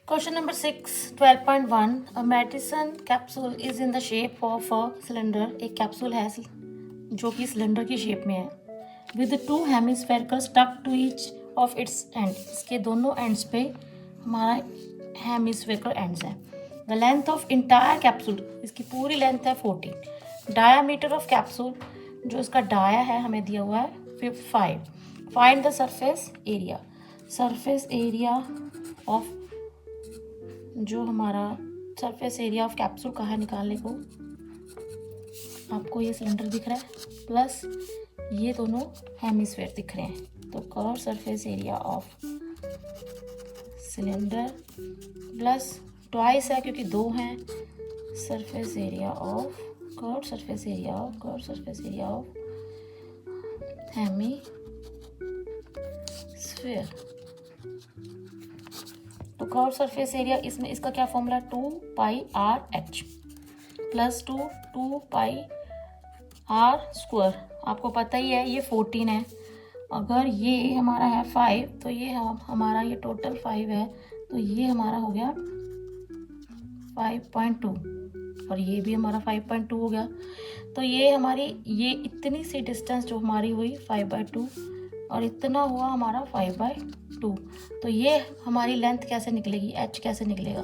Question number 6, 12.1. A medicine capsule is in the shape of a cylinder. एक capsule है जो कि cylinder की शेप में है. With the two hemispherical stuck to each of its end. इसके दोनों एंड्स पे हमारा हेमिस्फेरिकल एंड्स हैं. The length of entire capsule, इसकी पूरी लेंथ है 14. Diameter of capsule, जो इसका डाया है हमें दिया हुआ है 5. Find the surface area. Surface area of, जो हमारा सरफेस एरिया ऑफ कैप्सूल का है निकालने को, आपको ये सिलेंडर दिख रहा है प्लस ये दोनों हेमिस्फेयर दिख रहे हैं. तो curve surface area of cylinder plus twice है क्योंकि दो हैं, surface area of curve surface area of hemisphere. तो कर्व सरफेस एरिया, इसमें इसका क्या formula, 2πr/h plus 2πr square. आपको पता ही है ये 14 है. अगर ये हमारा है 5 तो ये हमारा ये टोटल 5 है तो ये हमारा हो गया 5.2 और ये भी हमारा 5.2 हो गया. तो ये हमारी ये इतनी सी डिस्टेंस जो हमारी हुई 5/2 और इतना हुआ हमारा 5/2. तो ये हमारी लेंथ कैसे निकलेगी, h कैसे निकलेगा,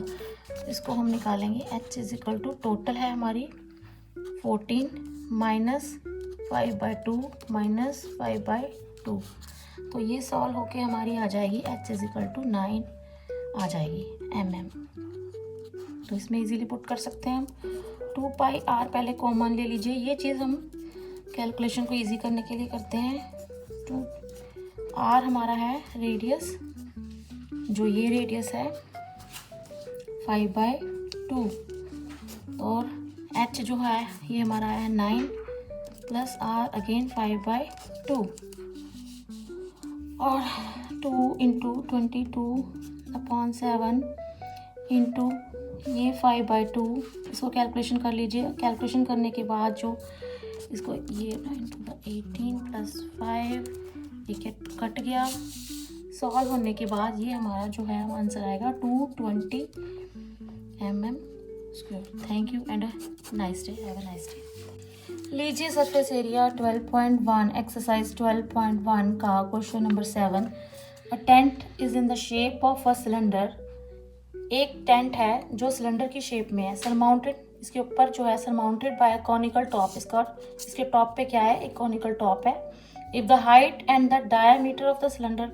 इसको हम निकालेंगे. h is equal to total है हमारी 14 माइनस 5/2 माइनस 5/2. तो ये सॉल्व होके हमारी आ जाएगी h इज इक्वल टू 9 आ जाएगी mm. तो इसमें इजीली पुट कर सकते हैं हम. 2πr पहले कॉमन ले लीजिए. ये चीज़ हम कैलकुलेशन को इजी करने के लिए करते हैं. 2r हमारा है रेडियस, जो ये रेडियस है 5/2 और h जो है ये हमारा है 9 प्लस r अगेन 5/2 और 2 इंटू 22/7 इंटू ये 5/2. इसको कैलकुलेशन कर लीजिए. कैलकुलेशन करने के बाद जो इसको ये 18 प्लस 5 ये कट गया. सॉल्व होने के बाद ये हमारा जो है आंसर आएगा 220 mm square. Thank you and nice day. Have a nice day. लीजिए सरफेस एरिया 12.1 एक्सरसाइज 12.1 का question number 7. A tent is in the shape of a cylinder. एक टेंट है जो सिलेंडर की शेप में है. सरमाउंटेड, इसके ऊपर जो है सरमाउंटेड बाय कॉनिकल टॉप. इसके टॉप पे क्या है, एक कॉनिकल टॉप है. If the height and the diameter of the cylinder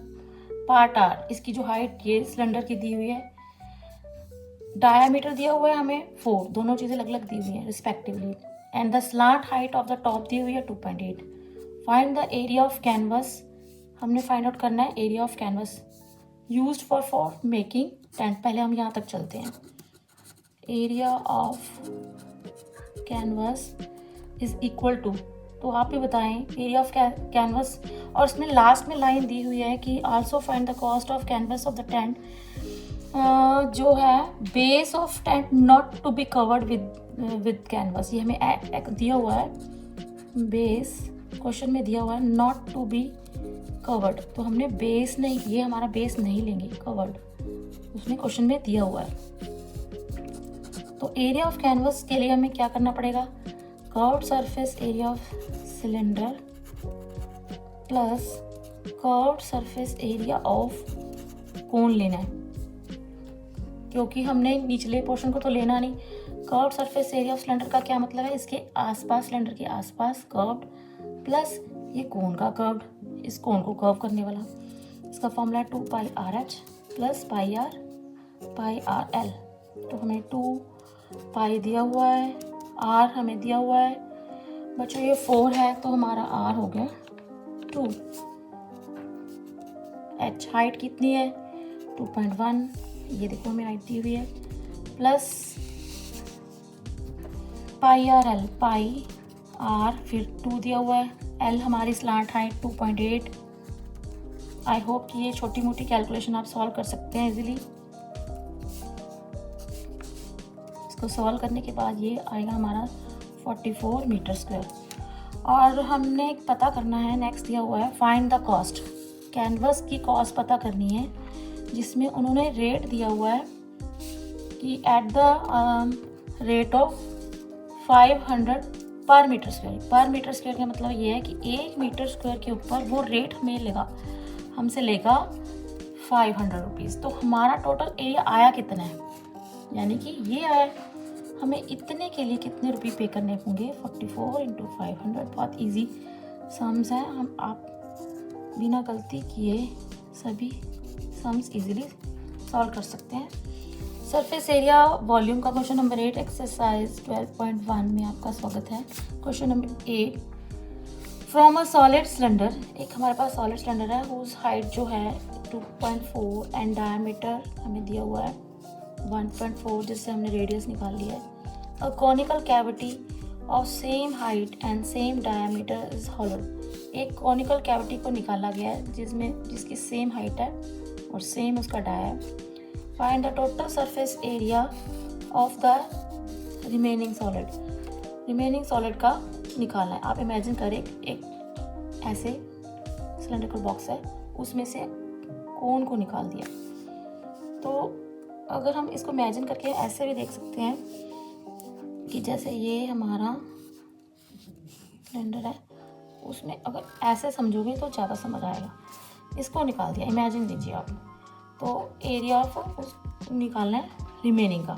part are, इसकी जो हाइट ये सिलेंडर की दी हुई है, डायमीटर दिया हुआ है हमें 4, दोनों चीज़ें अलग अलग दी हुई हैं respectively. And the slant height of the top दी हुई है 2.8. Find the area of canvas. हमने फाइंड आउट करना है area of canvas used for making tent. पहले हम यहाँ तक चलते हैं. Area of canvas is equal to, तो आप ही बताएं एरिया ऑफ कैनवस. और इसमें लास्ट में लाइन दी हुई है कि also find the cost of canvas of the tent, जो है base of tent not to be covered with canvas. ये हमें दिया हुआ है बेस, क्वेश्चन में दिया हुआ है नॉट टू बी कवर्ड. तो हमने बेस नहीं, ये हमारा बेस नहीं लेंगे, कवर्ड उसने क्वेश्चन में दिया हुआ है. तो एरिया ऑफ कैनवस के लिए हमें क्या करना पड़ेगा, curved surface area of cylinder plus curved surface area of कोन लेना है, क्योंकि हमने निचले पोर्शन को तो लेना नहीं. Curved surface area of cylinder का क्या मतलब है, इसके आसपास, सिलेंडर के आसपास कर्व्ड प्लस ये कोन का कर्व्ड, इस कोन को कर्व करने वाला. इसका फॉर्मूला 2πrh प्लस πr/l. तो हमें 2π दिया हुआ है, r हमें दिया हुआ है, बच्चों ये 4 है तो हमारा r हो गया 2. h हाइट कितनी है 2.1, ये देखो हमें हाइट दी हुई है, प्लस πrl, पाई r फिर 2 दिया हुआ है, l हमारी स्लांट हाइट 2.8. आई होप कि ये छोटी मोटी कैलकुलेशन आप सॉल्व कर सकते हैं इजीली. इसको सॉल्व करने के बाद ये आएगा हमारा 44 मीटर स्क्वायर. और हमने पता करना है, नेक्स्ट दिया हुआ है फाइंड द कॉस्ट. कैनवस की कॉस्ट पता करनी है, जिसमें उन्होंने रेट दिया हुआ है कि एट द रेट ऑफ 500 पर मीटर स्क्वायर। पर मीटर स्क्वायर का मतलब ये है कि 1 मीटर स्क्वायर के ऊपर वो रेट हमें लेगा, हमसे लेगा 500 रुपीज़। तो हमारा टोटल एरिया आया कितना है, यानी कि ये आया। हमें इतने के लिए कितने रुपये पे करने होंगे, 44 इंटू 500। बहुत ईजी सम्स हैं, हम आप बिना गलती किए सभी सम्स इजीली सॉल्व कर सकते हैं। सरफेस एरिया वॉल्यूम का क्वेश्चन नंबर 8 एक्सरसाइज 12.1 में आपका स्वागत है। Question number 8, from a solid cylinder, एक हमारे पास सॉलिड सिलेंडर है हुज हाइट जो है 2.4 एंड डायमीटर हमें दिया हुआ है 1.4, जिससे हमने रेडियस निकाल लिया है। A conical cavity of same height and same diameter is hollow, एक कॉनिकल कैविटी को निकाला गया है जिसकी सेम हाइट है और सेम उसका डाया है। Find the total surface area of the remaining solid, remaining solid का निकालना है। आप इमेजिन करें एक ऐसे सिलेंड्रिकल बॉक्स है, उसमें से कोन को निकाल दिया। तो अगर हम इसको इमेजिन करके ऐसे भी देख सकते हैं कि जैसे ये हमारा सिलेंडर है, उसमें अगर ऐसे समझोगे तो ज़्यादा समझ आएगा। इसको निकाल दिया, इमेजिन कीजिए आप। तो एरिया ऑफ उस निकालना है रिमेनिंग का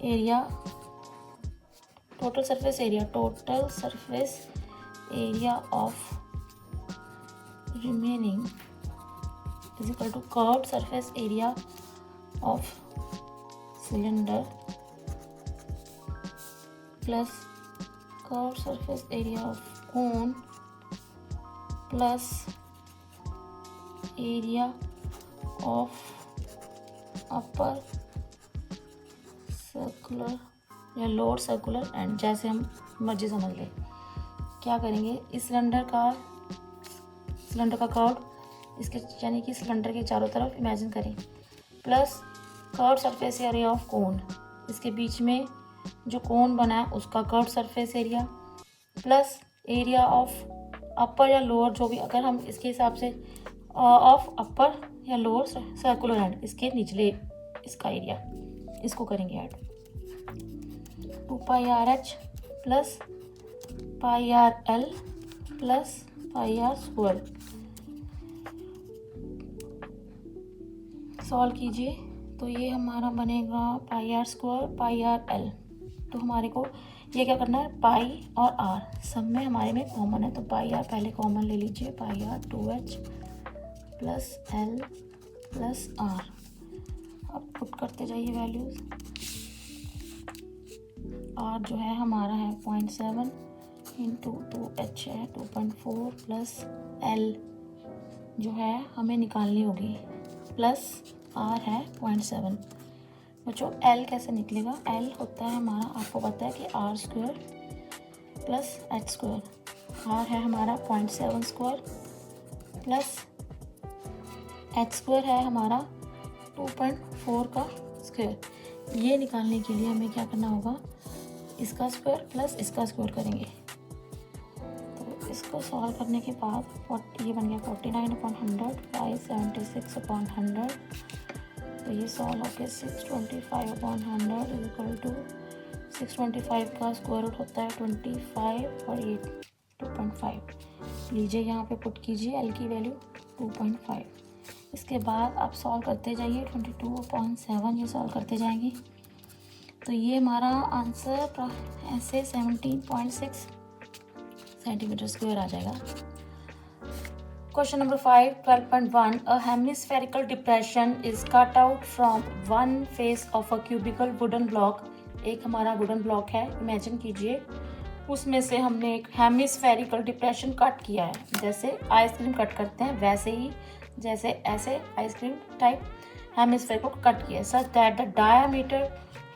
area, total surface area, total surface area of remaining is equal to curved surface area of cylinder plus curved surface area of cone plus area of upper circular या lower circular end, जैसे हम मर्जी समझ लें। क्या करेंगे, इस cylinder का कर्व इसके यानी कि सिलेंडर के चारों तरफ इमेजिन करें, plus curve surface area of कोन, इसके बीच में जो कोन बना है उसका curve surface area, plus area of अपर या लोअर, जो भी अगर हम इसके हिसाब से ऑफ अपर या लोअर सर्कुलर एंड, इसके निचले इसका एरिया, इसको करेंगे add. 2 pi r h plus pi r l plus pi r square. Solve कीजिए तो ये हमारा बनेगा pi r square pi r l. तो हमारे को ये क्या करना है, पाई और आर सब में हमारे में कॉमन है, तो पाई आर पहले कॉमन ले लीजिए, pi r 2h plus l plus r. अब पुट करते जाइए वैल्यूज। आर जो है हमारा है 0.7 इंटू 2h है 2.4 प्लस एल जो है हमें निकालनी होगी प्लस आर है 0.7। बच्चों एल कैसे निकलेगा, एल होता है हमारा, आपको पता है कि r square plus h square. R है हमारा 0.7 स्क्वायर प्लस एच स्क्वायर है हमारा 2.4 का स्क्वायर। ये निकालने के लिए हमें क्या करना होगा, इसका स्क्वायर प्लस इसका स्क्वायर करेंगे। तो इसको सॉल्व करने के बाद ये बन गया 49/100 बाई 76/100। तो ये सॉल्व होकर 625/100 इज इक्वल टू 625 का स्क्वायर रूट होता है 25 और ये 2.5 लीजिए, यहाँ पे पुट कीजिए एल की वैल्यू 2.5। इसके बाद आप सॉल्व करते जाइए 22/7 ये सॉल्व करते जाएंगे। तो ये हमारा आंसर ऐसे 17.6 सेंटीमीटर स्क्वायर आ जाएगा। Question number 5 12.1, a hemispherical depression is cut out from one face of a cubical wooden block. एक हमारा वुडन ब्लॉक है, इमेजिन कीजिए उसमें से हमने एक हेमिस्फेरिकल डिप्रेशन कट किया है। जैसे आइसक्रीम कट करते हैं वैसे ही, जैसे ऐसे आइसक्रीम टाइप हेमिस्फेयर को कट किया, such that the diameter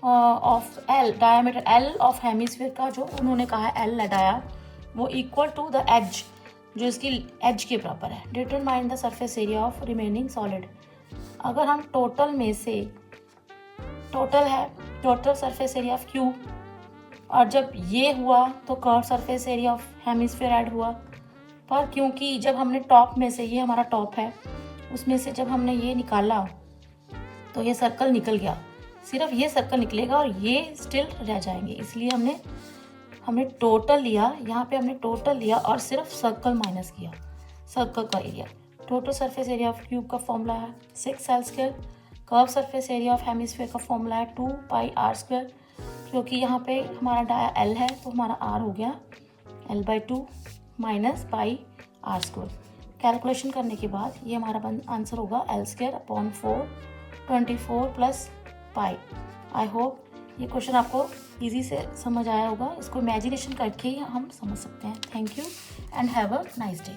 of L, diameter L of hemisphere का जो उन्होंने कहा है एल लगाया वो इक्वल टू द एज, जो इसकी एज के बराबर है। Determine the surface area of remaining solid. अगर हम टोटल में से, टोटल है total surface area of cube, और जब ये हुआ तो curve surface area of hemisphere add हुआ, पर क्योंकि जब हमने टॉप में से, ये हमारा टॉप है, उसमें से जब हमने ये निकाला तो ये सर्कल निकल गया। सिर्फ ये सर्कल निकलेगा और ये स्टिल रह जाएंगे, इसलिए हमने टोटल लिया, यहाँ पे हमने टोटल लिया और सिर्फ सर्कल माइनस किया, सर्कल का area. Total surface area of cube का फॉर्मूला है 6l²। Curve surface area of hemisphere का फॉर्मूला है 2πr²। क्योंकि यहाँ पे हमारा डाया l है तो हमारा r हो गया l/2 माइनस πr²। कैलकुलेशन करने के बाद ये हमारा आंसर होगा l²/4 24 + π। आई होप ये क्वेश्चन आपको इजी से समझ आया होगा। इसको इमेजिनेशन करके ही हम समझ सकते हैं। Thank you and have a nice day.